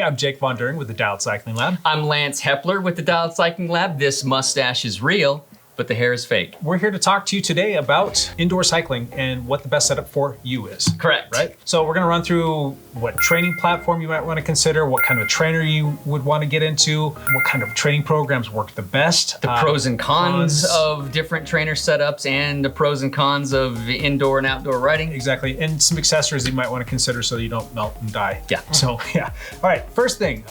I'm Jake Von During with the Dialed Cycling Lab. I'm Lance Hepler with the Dialed Cycling Lab. This mustache is real, but the hair is fake. We're here to talk to you today about indoor cycling and what the best setup for you is. Correct. Right? So we're gonna run through what training platform you might wanna consider, what kind of trainer you would wanna get into, what kind of training programs work the best. The pros and cons of different trainer setups and the pros and cons of indoor and outdoor riding. Exactly, and some accessories you might wanna consider so you don't melt and die. Yeah. So yeah. All right, first thing,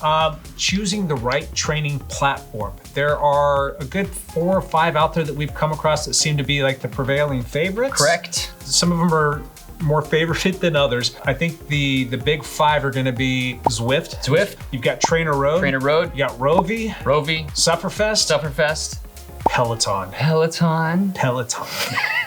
choosing the right training platform. There are a good 4 or 5 out there that we've come across that seem to be like the prevailing favorites. Correct. Some of them are more favorited than others. I think the big 5 are gonna be Zwift. You've got Trainerroad. Trainerroad. You got Rovi. Sufferfest. Peloton.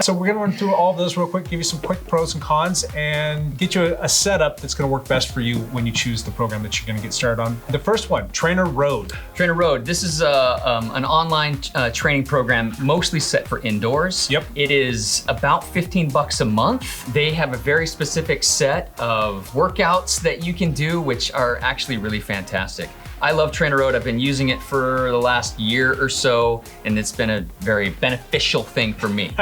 So we're gonna run through all of those real quick, give you some quick pros and cons, and get you a setup that's gonna work best for you when you choose the program that you're gonna get started on. The first one, Trainerroad. Trainerroad, this is an online training program mostly set for indoors. Yep. It is about $15 a month. They have a very specific set of workouts that you can do, which are actually really fantastic. I love Trainerroad. I've been using it for the last year or so, and it's been a very beneficial thing for me.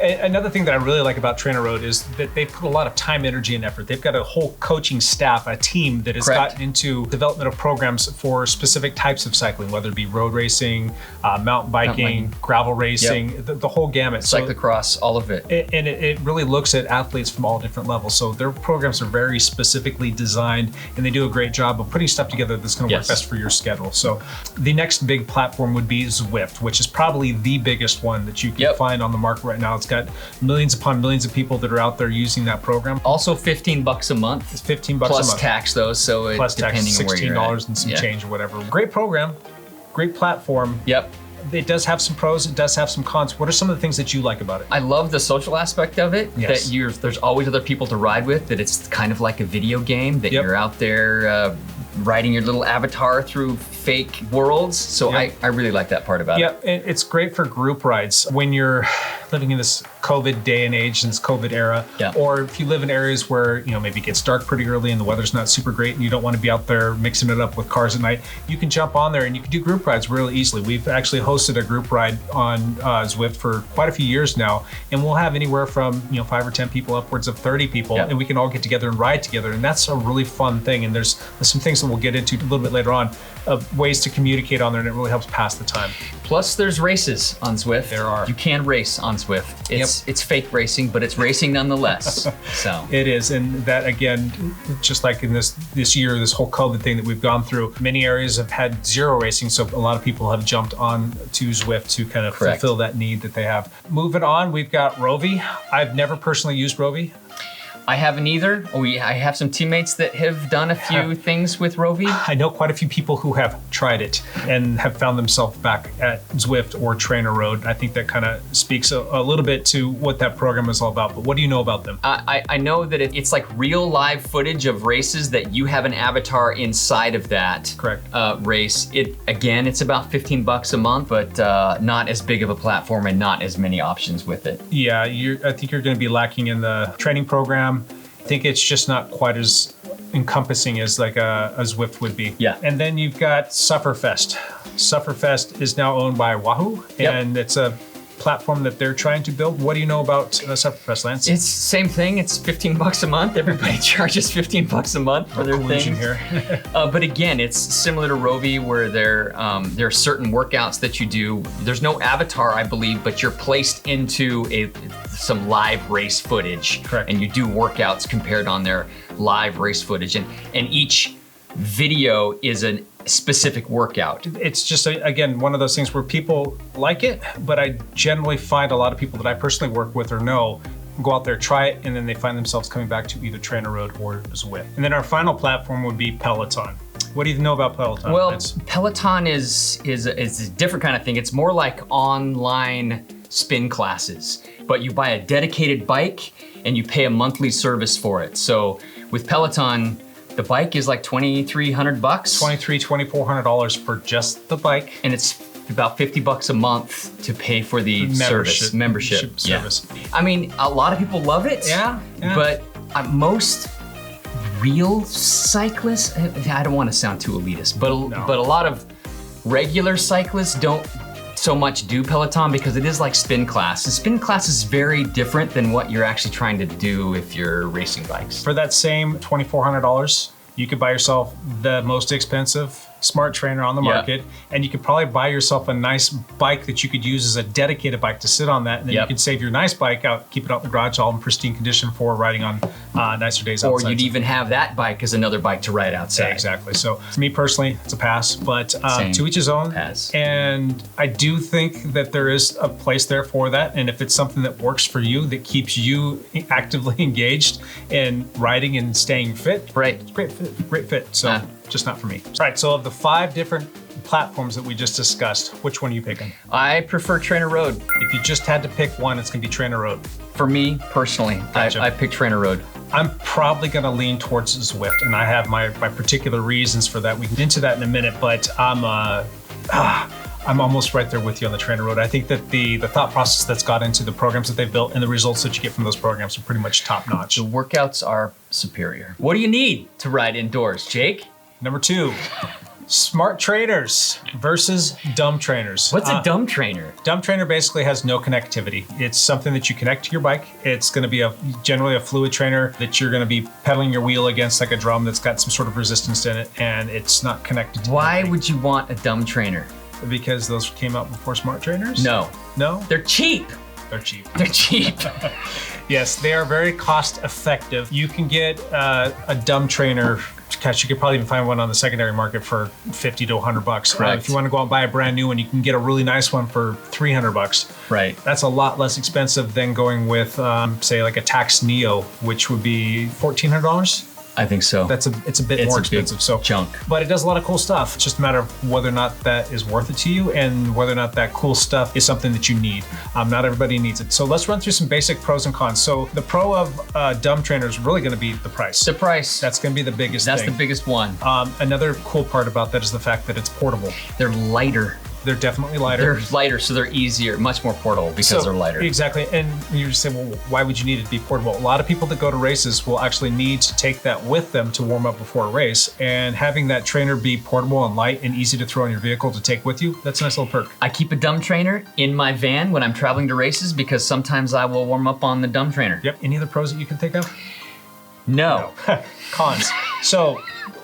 Another thing that I really like about Trainerroad is that they put a lot of time, energy, and effort. They've got a whole coaching staff, a team that has gotten into development of programs for specific types of cycling, whether it be road racing, mountain biking, gravel racing, the whole gamut. Cyclocross, all of it. And it really looks at athletes from all different levels. So their programs are very specifically designed, and they do a great job of putting stuff together that's gonna work best for your schedule. So the next big platform would be Zwift, which is probably the biggest one that you can find on the market right now. It's got millions upon millions of people that are out there using that program. Also $15 a month. It's $15 a month. Plus tax though, so plus depending tax, on where you're $16 and some change or whatever. Great program, great platform. Yep. It does have some pros, it does have some cons. What are some of the things that you like about it? I love the social aspect of it, that there's always other people to ride with, that it's kind of like a video game, that you're out there riding your little avatar through fake worlds. So I really like that part about it. Yeah, it's great for group rides when you're living in this COVID day and age, in this COVID era, or if you live in areas where maybe it gets dark pretty early and the weather's not super great and you don't want to be out there mixing it up with cars at night, you can jump on there and you can do group rides really easily. We've actually hosted a group ride on Zwift for quite a few years now, and we'll have anywhere from 5 or 10 people upwards of 30 people, and we can all get together and ride together, and that's a really fun thing. And there's some things that we'll get into a little bit later on of ways to communicate on there, and it really helps pass the time. Plus there's races on Zwift. There are. You can race on Zwift. It's fake racing, but it's racing nonetheless. So it is, and that again, just like in this year, this whole COVID thing that we've gone through, many areas have had zero racing, so a lot of people have jumped on to Zwift to kind of fulfill that need that they have. Moving on, we've got Rovi. I've never personally used Rovi. I haven't either. I have some teammates that have done a few things with Rovi. I know quite a few people who have tried it and have found themselves back at Zwift or Trainerroad. I think that kind of speaks a little bit to what that program is all about. But what do you know about them? I know that it's like real live footage of races that you have an avatar inside of that race. It's about $15 a month, but not as big of a platform and not as many options with it. Yeah, I think you're going to be lacking in the training program. I think it's just not quite as encompassing as like a Zwift would be. Yeah. And then you've got Sufferfest. Sufferfest is now owned by Wahoo, and it's a platform that they're trying to build. What do you know about Sufferfest, Lance? It's the same thing. It's $15 a month. Everybody charges $15 a month for their thing here. But again, it's similar to Rovi, where there are certain workouts that you do. There's no avatar, I believe, but you're placed into some live race footage. Correct. And you do workouts compared on their live race footage, and each video is a specific workout. It's just, again, one of those things where people like it, but I generally find a lot of people that I personally work with or know go out there, try it, and then they find themselves coming back to either Trainerroad or Zwift. And then our final platform would be Peloton. What do you know about Peloton? Well, Peloton is a different kind of thing. It's more like online spin classes, but you buy a dedicated bike and you pay a monthly service for it. So with Peloton, the bike is like $2,300. $2,400 for just the bike. And it's about $50 a month to pay for the membership service. I mean, a lot of people love it. Yeah. But most real cyclists, I don't want to sound too elitist, but a lot of regular cyclists don't so much do Peloton because it is like spin class. And spin class is very different than what you're actually trying to do if you're racing bikes. For that same $2,400, you could buy yourself the most expensive smart trainer on the market, and you could probably buy yourself a nice bike that you could use as a dedicated bike to sit on that, and then you could save your nice bike out, keep it out in the garage all in pristine condition for riding on nicer days outside. Or you'd even have that bike as another bike to ride outside. Yeah, exactly. So for me personally, it's a pass, but to each his own. Pass. And I do think that there is a place there for that, and if it's something that works for you, that keeps you actively engaged in riding and staying fit, it's great fit. So just not for me. All right, so of the 5 different platforms that we just discussed, which one are you picking? I prefer Trainerroad. If you just had to pick one, it's gonna be Trainerroad. For me, personally, I pick Trainerroad. I'm probably gonna lean towards Zwift, and I have my particular reasons for that. We can get into that in a minute, but I'm almost right there with you on the Trainerroad. I think that the thought process that's got into the programs that they've built and the results that you get from those programs are pretty much top notch. The workouts are superior. What do you need to ride indoors, Jake? Number 2, smart trainers versus dumb trainers. What's a dumb trainer? Dumb trainer basically has no connectivity. It's something that you connect to your bike. It's going to be generally a fluid trainer that you're going to be pedaling your wheel against like a drum that's got some sort of resistance in it, and it's not connected to Why anything. would you want a dumb trainer? Because those came out before smart trainers? No. No? They're cheap. They're cheap. They're cheap. Yes, they are very cost effective. You can get a dumb trainer. Gosh, you could probably even find one on the secondary market for $50 to $100. Correct. If you want to go out and buy a brand new one, you can get a really nice one for $300. Right. That's a lot less expensive than going with, say, like a Tacx Neo, which would be $1,400. I think so. It's a bit more expensive. Big chunk. But it does a lot of cool stuff. It's just a matter of whether or not that is worth it to you and whether or not that cool stuff is something that you need. Not everybody needs it. So let's run through some basic pros and cons. So the pro of dumb trainer is really going to be the price. The price. That's going to be the biggest thing. That's the biggest one. Another cool part about that is the fact that it's portable. They're lighter. They're definitely lighter. They're lighter, so they're easier, much more portable because they're lighter. Exactly, and you just say, well, why would you need it to be portable? A lot of people that go to races will actually need to take that with them to warm up before a race, and having that trainer be portable and light and easy to throw in your vehicle to take with you, that's a nice little perk. I keep a dumb trainer in my van when I'm traveling to races because sometimes I will warm up on the dumb trainer. Yep, any other pros that you can think of? No. Cons. So,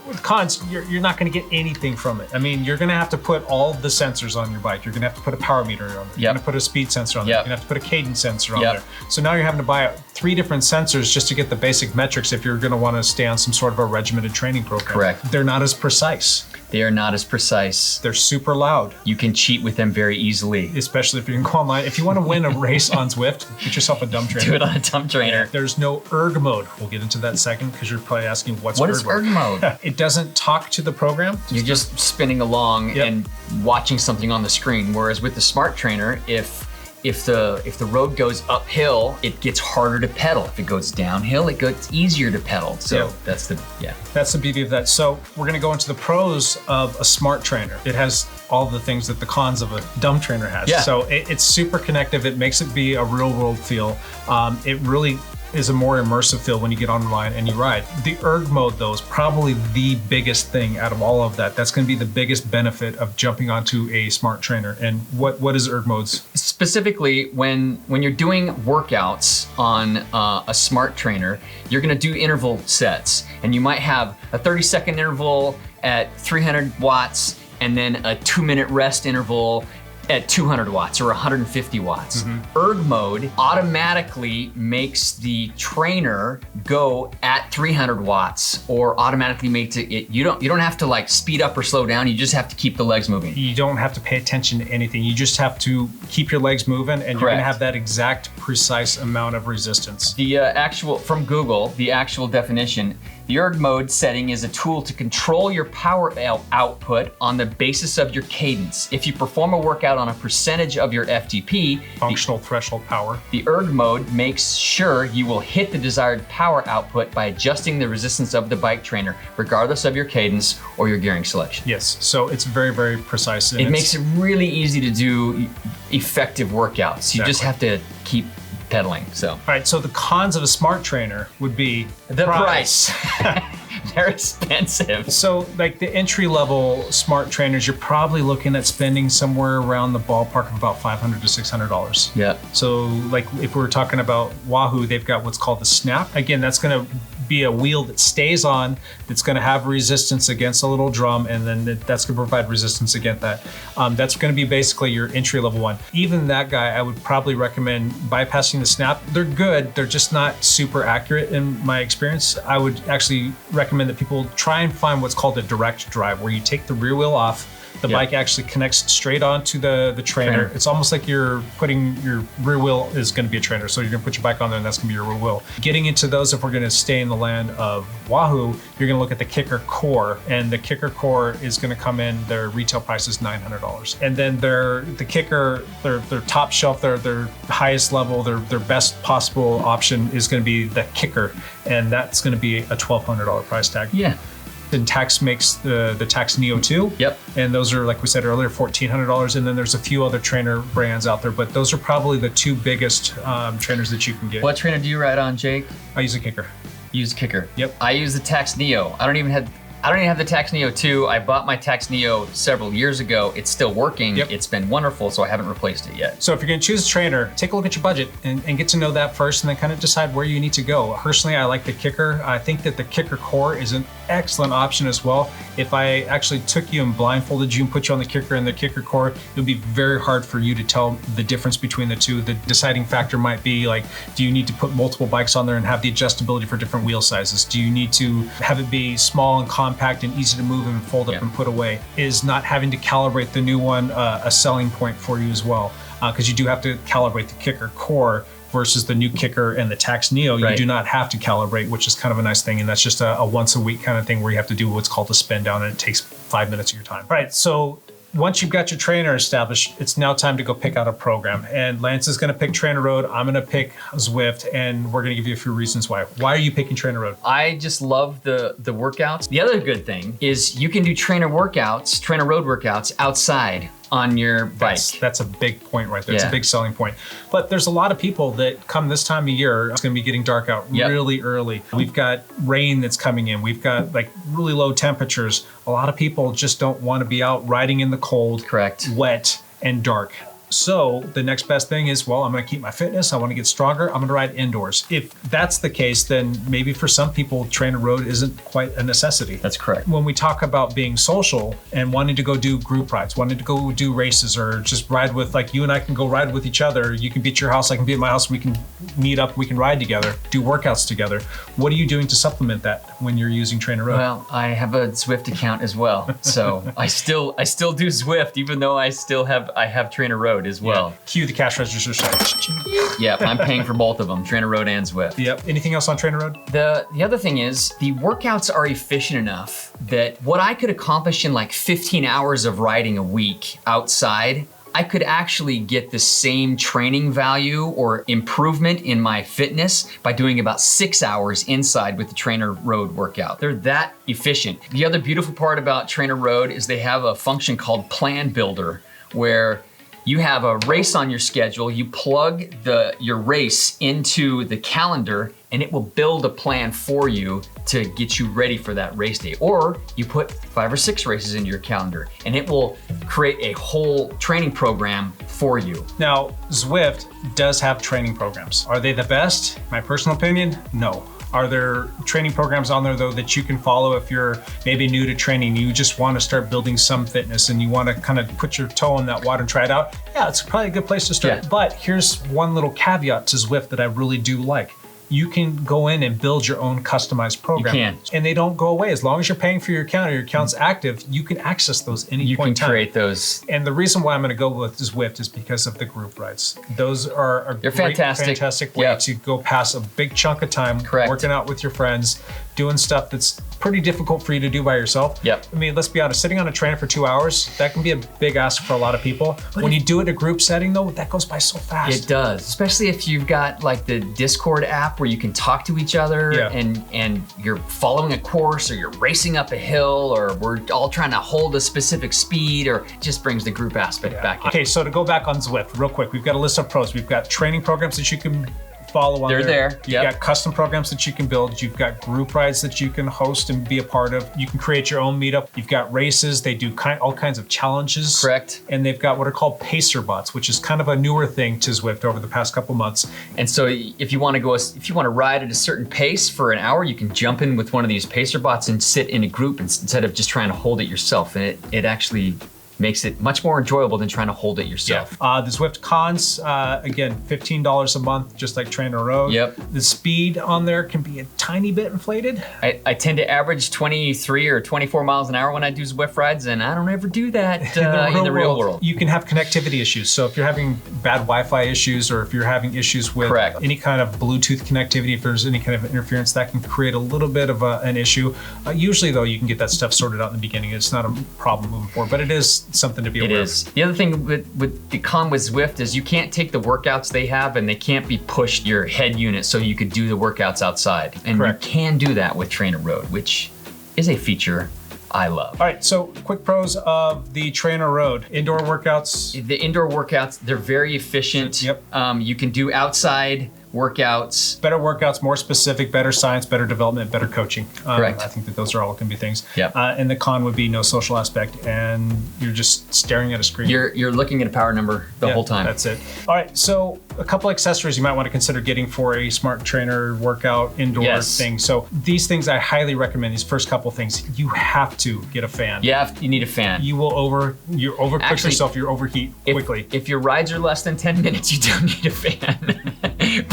with cons, you're not going to get anything from it. I mean, you're going to have to put all the sensors on your bike. You're going to have to put a power meter on there. You're going to put a speed sensor on there. You're going to have to put a cadence sensor on there. So now you're having to buy 3 different sensors just to get the basic metrics if you're going to want to stay on some sort of a regimented training program. Correct. They're not as precise. They are not as precise. They're super loud. You can cheat with them very easily. Especially if you can go online. If you want to win a race on Zwift, get yourself a dumb trainer. Do it on a dumb trainer. There's no erg mode. We'll get into that in a second because you're probably asking what's what erg is mode? erg mode? It doesn't talk to the program. You're just spinning along and watching something on the screen. Whereas with the smart trainer, if the road goes uphill, it gets harder to pedal. If it goes downhill, it gets easier to pedal. So that's the beauty of that. So we're going to go into the pros of a smart trainer. It has all the things that the cons of a dumb trainer has. Yeah. So it's super connective. It makes it be a real world feel. It really is a more immersive feel when you get online and you ride. The erg mode though is probably the biggest thing out of all of that. That's going to be the biggest benefit of jumping onto a smart trainer. And what is erg modes? Specifically, when you're doing workouts on a smart trainer, you're going to do interval sets, and you might have a 30-second interval at 300 watts and then a 2-minute rest interval at 200 watts or 150 watts. Erg mode automatically makes the trainer go at 300 watts or automatically makes it, you don't have to like speed up or slow down, you just have to keep the legs moving. You don't have to pay attention to anything. You just have to keep your legs moving and you're gonna have that exact precise amount of resistance. The from Google, the actual definition, the erg mode setting is a tool to control your power output on the basis of your cadence. If you perform a workout on a percentage of your FTP, functional threshold power, the erg mode makes sure you will hit the desired power output by adjusting the resistance of the bike trainer, regardless of your cadence or your gearing selection. Yes, so it's very, very precise. It makes it really easy to do effective workouts. You just have to keep pedaling. So. All right, so the cons of a smart trainer would be the price. they're expensive. So like the entry level smart trainers, you're probably looking at spending somewhere around the ballpark of about $500 to $600. Yeah. So like if we're talking about Wahoo, they've got what's called the Snap. Again, that's going to be a wheel that stays on, that's going to have resistance against a little drum, and then that's going to provide resistance against that. That's going to be basically your entry level one. Even that guy, I would probably recommend bypassing the Snap. They're good, they're just not super accurate in my experience. I would actually recommend that people try and find what's called a direct drive, where you take the rear wheel off, the bike actually connects straight onto the trainer. It's almost like you're putting your rear wheel is going to be a trainer. So you're going to put your bike on there and that's going to be your rear wheel. Getting into those, if we're going to stay in the land of Wahoo, you're going to look at the Kickr Core. And the Kickr Core is going to come in, their retail price is $900. And then the Kickr, their top shelf, their highest level, their best possible option is going to be the Kickr. And that's going to be a $1,200 price tag. Yeah. Then Tacx makes the Tacx Neo 2. Yep. And those are, like we said earlier, $1,400. And then there's a few other trainer brands out there, but those are probably the two biggest trainers that you can get. What trainer do you ride on, Jake? I use a Kickr. You use a Kickr. Yep. I use the Tacx Neo. I don't even have the Tacx Neo 2. I bought my Tacx Neo several years ago. It's still working. Yep. It's been wonderful, so I haven't replaced it yet. So if you're going to choose a trainer, take a look at your budget and get to know that first, and then kind of decide where you need to go. Personally, I like the Kickr. I think that the Kickr Core is an excellent option as well. If I actually took you and blindfolded you and put you on the Kickr and the Kickr Core, it would be very hard for you to tell the difference between the two. The deciding factor might be like, do you need to put multiple bikes on there and have the adjustability for different wheel sizes? Do you need to have it be small and compact and easy to move and fold up and put away? Is not having to calibrate the new one a selling point for you as well? Because you do have to calibrate the Kickr Core versus the new Kickr and the Tacx Neo. Right. You do not have to calibrate, which is kind of a nice thing. And that's just a once a week kind of thing where you have to do what's called a spin down, and it takes 5 minutes of your time. All right, so once you've got your trainer established, it's now time to go pick out a program. And Lance is going to pick Trainerroad. I'm going to pick Zwift, and we're going to give you a few reasons why. Why are you picking Trainerroad? I just love the workouts. The other good thing is you can do Trainerroad workouts outside on your bike. That's a big point right there. Yeah. It's a big selling point. But there's a lot of people that come this time of year, it's going to be getting dark out really early. We've got rain that's coming in. We've got like really low temperatures. A lot of people just don't want to be out riding in the cold, wet, and dark. So the next best thing is, well, I'm going to keep my fitness. I want to get stronger. I'm going to ride indoors. If that's the case, then maybe for some people, Trainerroad isn't quite a necessity. That's correct. When we talk about being social and wanting to go do group rides, wanting to go do races, or just ride with, like you and I can go ride with each other. You can be at your house, I can be at my house. We can meet up, we can ride together, do workouts together. What are you doing to supplement that when you're using Trainerroad? Well, I have a Zwift account as well. So I still do Zwift, even though I have Trainerroad as well. Yeah. Cue the cash register side. Yep, I'm paying for both of them, Trainerroad and Zwift. Yep. Anything else on Trainerroad? The other thing is, the workouts are efficient enough that what I could accomplish in like 15 hours of riding a week outside, I could actually get the same training value or improvement in my fitness by doing about 6 hours inside with the Trainerroad workout. They're that efficient. The other beautiful part about Trainerroad is they have a function called Plan Builder, where you have a race on your schedule, you plug your race into the calendar, and it will build a plan for you to get you ready for that race day. Or you put 5 or 6 races into your calendar, and it will create a whole training program for you. Now, Zwift does have training programs. Are they the best? My personal opinion, no. Are there training programs on there though that you can follow if you're maybe new to training, you just want to start building some fitness and you want to kind of put your toe in that water and try it out? Yeah, it's probably a good place to start. Yeah. But here's one little caveat to Zwift that I really do like. You can go in and build your own customized program. You can. And they don't go away. As long as you're paying for your account or your account's active, you can access those any point in time. You can create those. And the reason why I'm going to go with Zwift is because of the group rides. Those are a fantastic way to go past a big chunk of time working out with your friends, doing stuff that's pretty difficult for you to do by yourself. Yep. I mean, let's be honest, sitting on a trainer for 2 hours, that can be a big ask for a lot of people. But when you do it in a group setting though, that goes by so fast. It does, especially if you've got like the Discord app where you can talk to each other and you're following a course or you're racing up a hill or we're all trying to hold a specific speed, or it just brings the group aspect back in. Okay, so to go back on Zwift real quick, we've got a list of pros. We've got training programs that you can follow on They're there. You've Yep. got custom programs that you can build. You've got group rides that you can host and be a part of. You can create your own meetup. You've got races. They do all kinds of challenges. Correct. And they've got what are called pacer bots, which is kind of a newer thing to Zwift over the past couple months. And so if you want to ride at a certain pace for an hour, you can jump in with one of these pacer bots and sit in a group instead of just trying to hold it yourself. And it actually makes it much more enjoyable than trying to hold it yourself. Yeah. The Zwift cons, again, $15 a month, just like Trainerroad. Yep. The speed on there can be a tiny bit inflated. I tend to average 23 or 24 miles an hour when I do Zwift rides, and I don't ever do that in the real world. You can have connectivity issues. So if you're having bad Wi-Fi issues, or if you're having issues with any kind of Bluetooth connectivity, if there's any kind of interference, that can create a little bit of an issue. Usually, though, you can get that stuff sorted out in the beginning. It's not a problem moving forward, but it is something to be aware of. It is. The other thing with the con with Zwift is you can't take the workouts they have and they can't be pushed your head unit so you could do the workouts outside. And you can do that with Trainerroad, which is a feature I love. All right, so quick pros of the Trainerroad. Indoor workouts. The indoor workouts, they're very efficient. Yep. You can do outside workouts. Better workouts, more specific, better science, better development, better coaching. Correct. I think that those are all going to be things. Yep. And the con would be no social aspect, and you're just staring at a screen. You're looking at a power number the whole time. That's it. All right, so a couple accessories you might want to consider getting for a smart trainer workout indoor thing. So these things I highly recommend. These first couple things, you have to get a fan. Yeah, you need a fan. You overcook yourself. You overheat quickly. If your rides are less than 10 minutes, you don't need a fan.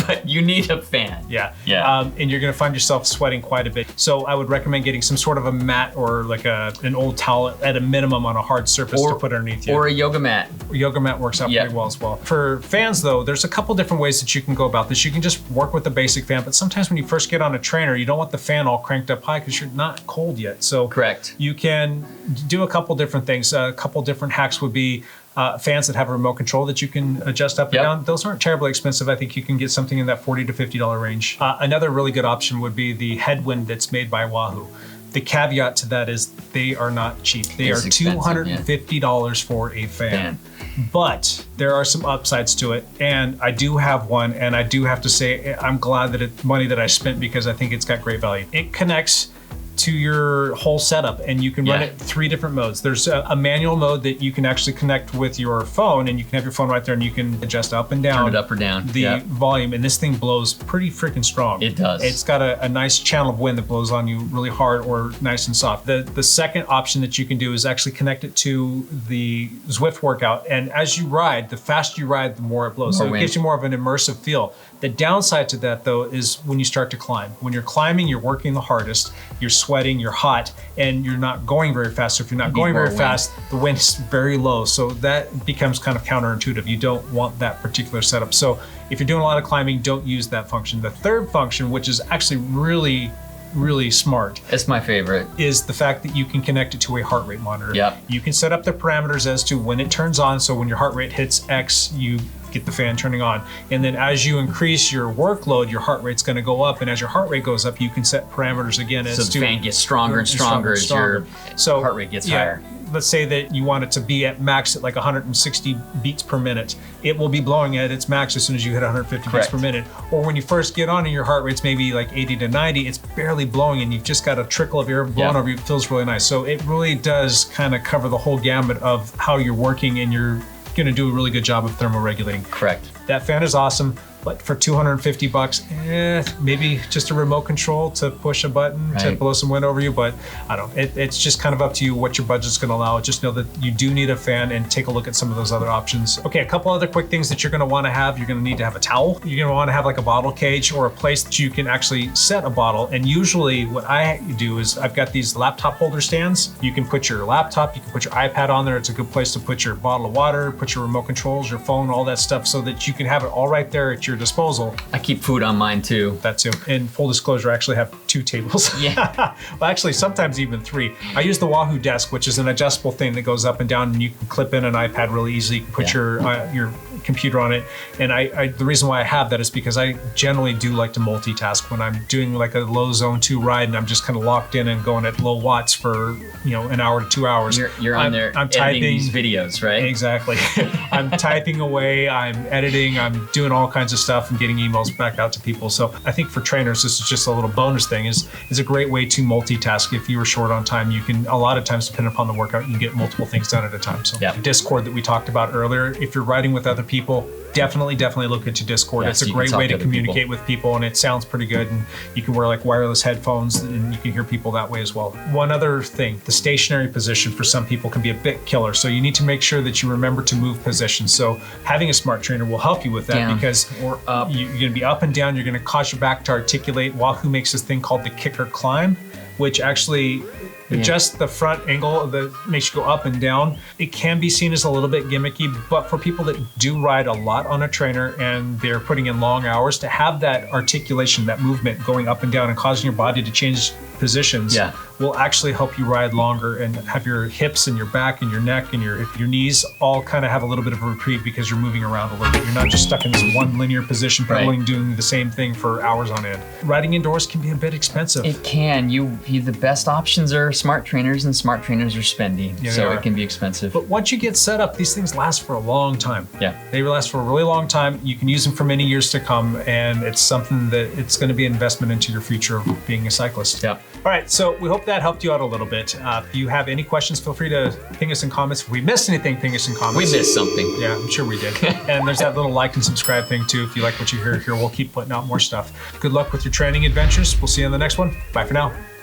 But you need a fan. Yeah. And you're going to find yourself sweating quite a bit. So I would recommend getting some sort of a mat or like an old towel at a minimum on a hard surface to put underneath you. Or a yoga mat. A yoga mat works out pretty well as well. For fans though, there's a couple different ways that you can go about this. You can just work with the basic fan, but sometimes when you first get on a trainer, you don't want the fan all cranked up high because you're not cold yet. So you can do a couple different things. A couple different hacks would be fans that have a remote control that you can adjust up and down. Those aren't terribly expensive. I think you can get something in that $40 to $50 range. Another really good option would be the headwind that's made by Wahoo. The caveat to that is they are not cheap. They are $250 for a fan. But there are some upsides to it, and I do have one, and I do have to say I'm glad that it's money that I spent because I think it's got great value. It connects to your whole setup, and you can run it 3 different modes. There's a manual mode that you can actually connect with your phone, and you can have your phone right there and you can adjust up and down. Turn it up or down. The volume, and this thing blows pretty freaking strong. It does. It's got a nice channel of wind that blows on you really hard or nice and soft. The second option that you can do is actually connect it to the Zwift workout, and as you ride, the faster you ride, the more it blows. So it gives you more of an immersive feel. The downside to that though is when you start to climb. When you're climbing, you're working the hardest, you're sweating, you're hot, and you're not going very fast. So if you're not going very fast, the wind is very low. So that becomes kind of counterintuitive. You don't want that particular setup. So if you're doing a lot of climbing, don't use that function. The third function, which is actually really smart. It's my favorite. Is the fact that you can connect it to a heart rate monitor. Yep. You can set up the parameters as to when it turns on. So when your heart rate hits X, you get the fan turning on. And then as you increase your workload, your heart rate's going to go up. And as your heart rate goes up, you can set parameters again as so the fan gets stronger and stronger as your heart rate gets higher. Let's say that you want it to be at max at like 160 beats per minute. It will be blowing at its max as soon as you hit 150 beats per minute. Or when you first get on and your heart rate's maybe like 80 to 90, it's barely blowing and you've just got a trickle of air blowing over you. It feels really nice. So it really does kind of cover the whole gamut of how you're working, and you're going to do a really good job of thermoregulating. Correct. That fan is awesome. But for $250, maybe just a remote control to push a button to blow some wind over you. But I don't know. It's just kind of up to you what your budget's going to allow. Just know that you do need a fan, and take a look at some of those other options. Okay, a couple other quick things that you're going to want to have. You're going to need to have a towel. You're going to want to have like a bottle cage or a place that you can actually set a bottle. And usually what I do is I've got these laptop holder stands. You can put your laptop, you can put your iPad on there. It's a good place to put your bottle of water, put your remote controls, your phone, all that stuff, so that you can have it all right there at your disposal. I keep food on mine too. That too. And full disclosure, I actually have 2 tables. Yeah. Well, actually, sometimes even 3. I use the Wahoo desk, which is an adjustable thing that goes up and down, and you can clip in an iPad really easily. You can put your computer on it. And the reason why I have that is because I generally do like to multitask when I'm doing like a low zone 2 ride and I'm just kind of locked in and going at low watts for, an hour to 2 hours. You're on there I'm editing typing these videos, right? Exactly. I'm typing away, I'm editing, I'm doing all kinds of stuff and getting emails back out to people. So I think for trainers, this is just a little bonus thing, is a great way to multitask. If you were short on time, you can, a lot of times, depending upon the workout, you can get multiple things done at a time. So Discord that we talked about earlier, if you're riding with other people, definitely look into Discord. It's a great way to communicate with people, and it sounds pretty good. And you can wear like wireless headphones and you can hear people that way as well. One other thing, the stationary position for some people can be a bit killer. So you need to make sure that you remember to move position. So having a smart trainer will help you with that, because you're going to be up and down. You're going to cause your back to articulate. Wahoo makes this thing called the Kickr climb, which actually adjusts the front angle that makes you go up and down. It can be seen as a little bit gimmicky, but for people that do ride a lot on a trainer and they're putting in long hours, to have that articulation, that movement going up and down and causing your body to change positions will actually help you ride longer and have your hips and your back and your neck and your knees all kind of have a little bit of a reprieve, because you're moving around a little bit. You're not just stuck in this one linear position, pedaling, doing the same thing for hours on end. Riding indoors can be a bit expensive. It can. The best options are smart trainers, and smart trainers are spendy, so it can be expensive. But once you get set up, these things last for a long time. Yeah. They last for a really long time. You can use them for many years to come, and it's something that it's going to be an investment into your future of being a cyclist. Yeah. All right, so we hope that helped you out a little bit. If you have any questions, feel free to ping us in comments. If we missed anything, ping us in comments. We missed something. Yeah, I'm sure we did. And there's that little like and subscribe thing too. If you like what you hear here, we'll keep putting out more stuff. Good luck with your training adventures. We'll see you on the next one. Bye for now.